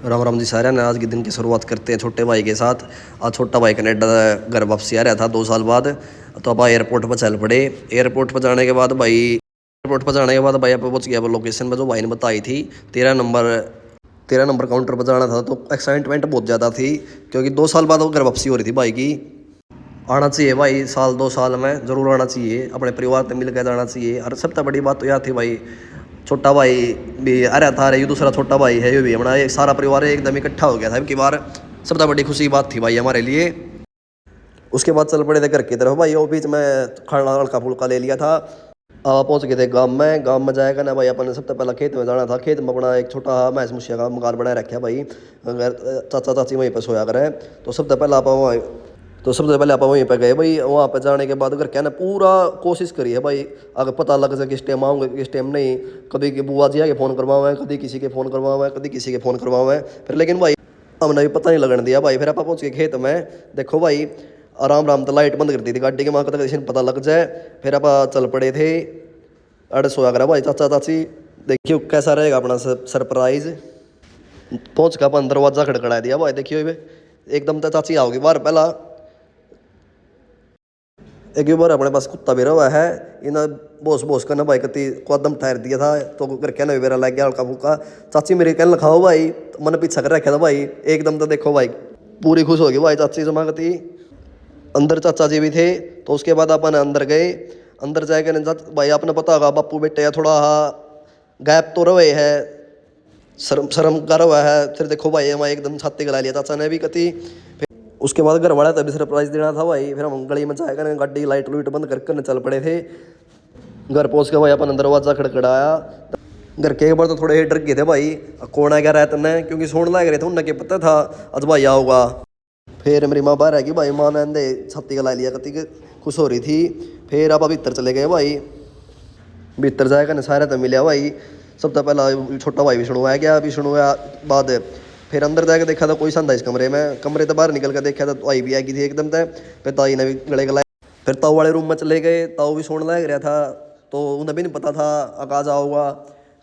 राम राम जी सारे ने। आज के दिन की शुरुआत करते हैं छोटे भाई के साथ। आज छोटा भाई कनाडा घर वापसी आ रहा था 2 साल बाद, तो आप एयरपोर्ट पर चल पड़े। एयरपोर्ट पर जाने के बाद भाई आप पहुंच गया वो लोकेशन पर जो भाई ने बताई थी। 13 नंबर काउंटर पर जाना था। तो एक्साइटमेंट बहुत ज़्यादा थी क्योंकि 2 साल बाद वो घर वापसी हो रही थी भाई की। आना चाहिए भाई, साल 2 साल में ज़रूर आना चाहिए, अपने परिवार से मिल कर जाना चाहिए। और सबसे बड़ी बात तो यह थी भाई, छोटा भाई भी आ रहा था, ये दूसरा छोटा भाई है, ये भी हमारा एक सारा परिवार एकदम इकट्ठा हो गया था कि बार। सबसे बड़ी खुशी की बात थी भाई हमारे लिए। उसके बाद चल पड़े थे घर की तरफ भाई। वो बीच में खाना हल्का फुल्का ले लिया था। पहुंच गए थे गाँव में जाएगा ना भाई। अपन सबसे पहले खेत में जाना था। खेत में अपना एक छोटा मैस मुछिया का मकान बनाए रखा भाई। अगर चाचा चाची वहीं पर सोया करें, तो सबसे पहले आप वहीं पे गए भाई। वहाँ पे जाने के बाद अगर क्या ना पूरा कोशिश करी है भाई, अगर पता लग सके किस टाइम आऊँगे किस टाइम नहीं। कभी कि बुआ जी के फ़ोन करवाओ है, कभी किसी के फ़ोन करवाओ है, कभी किसी के फ़ोन करवाओ है। फिर लेकिन भाई हमने भी पता नहीं लगन दिया भाई। फिर आप पहुँच के खेत में देखो भाई, आराम आराम तो लाइट बंद कर दी थी गाड़ी के, वहाँ तक किसी पता लग जाए। फिर आप चल पड़े थे। अरे सोया करा भाई चाचा चाची। देखियो कैसा रहेगा अपना सरप्राइज। पहुँच का अपन दरवाज़ा खड़खड़ा दिया भाई। देखियो एकदम तो चाची आओगी बाहर पहला। एक बार अपने पास कुत्ता भी रहा है, इन्हें बोस बोस करना भाई कति कदम ठहर दिया था। तो घर कहना मेरा लग गया हल्का फुल्का। चाची मेरे कहने खाओ भाई, तो मैंने पीछा कर रखा था भाई। एकदम तो देखो भाई पूरी खुश होगी भाई चाची जमा कती। अंदर चाचा जी भी थे। तो उसके बाद अपन अंदर गए। अंदर जाकर भाई आपने पता होगा बापू बेटे थोड़ा गैप तो रहे है, शर्म शर्म कर हुआ है। फिर देखो भाई हमारे एकदम छाती गला लिया चाचा ने भी कति। उसके बाद घर वाला तभी सरप्राइज देना था भाई। फिर हम गली में जाएगा ना, गाड़ी लाइट लूट बंद करके चल पड़े थे। घर पहुंच के भाई अपन दरवाजा खड़खड़ाया। घर के एक बार तो थोड़े डर गए थे भाई, कौन आ गया रहता ने, क्योंकि सोने लग रहे थे उन्हें पता था आज भाई आओगा। फिर मेरी माँ बाहर आएगी भाई, माँ ने अंदे छाती गला लिया कति खुश हो रही थी। फिर आप भीतर चले गए भाई। भीतर जाएगा ना सारा तो मिले भाई। सबसे पहला छोटा भाई विष्णु आ गया। विष्णु बाद फिर अंदर जाकर देखा था कोई संदा इस कमरे में। कमरे तो बाहर निकल कर देखा था तो आई भी आ गई थी एकदम तय। फिर ताई ने भी गले गलाए। फिर ताऊ वाले रूम में चले गए। ताऊ भी सोने लग रहा था, तो उन्हें भी नहीं पता था आकाश आओगा।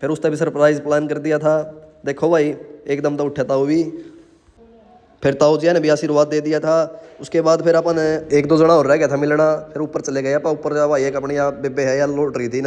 फिर उसने भी सरप्राइज प्लान कर दिया था। देखो भाई एकदम तो उठा ताऊ भी। फिर ताऊ जी ने भी आशीर्वाद दे दिया था। उसके बाद फिर अपन एक दो जना और रह गया था मिलना। फिर ऊपर चले गए। ऊपर जा भाई एक अपनी बेबे है यार लौट रही थी।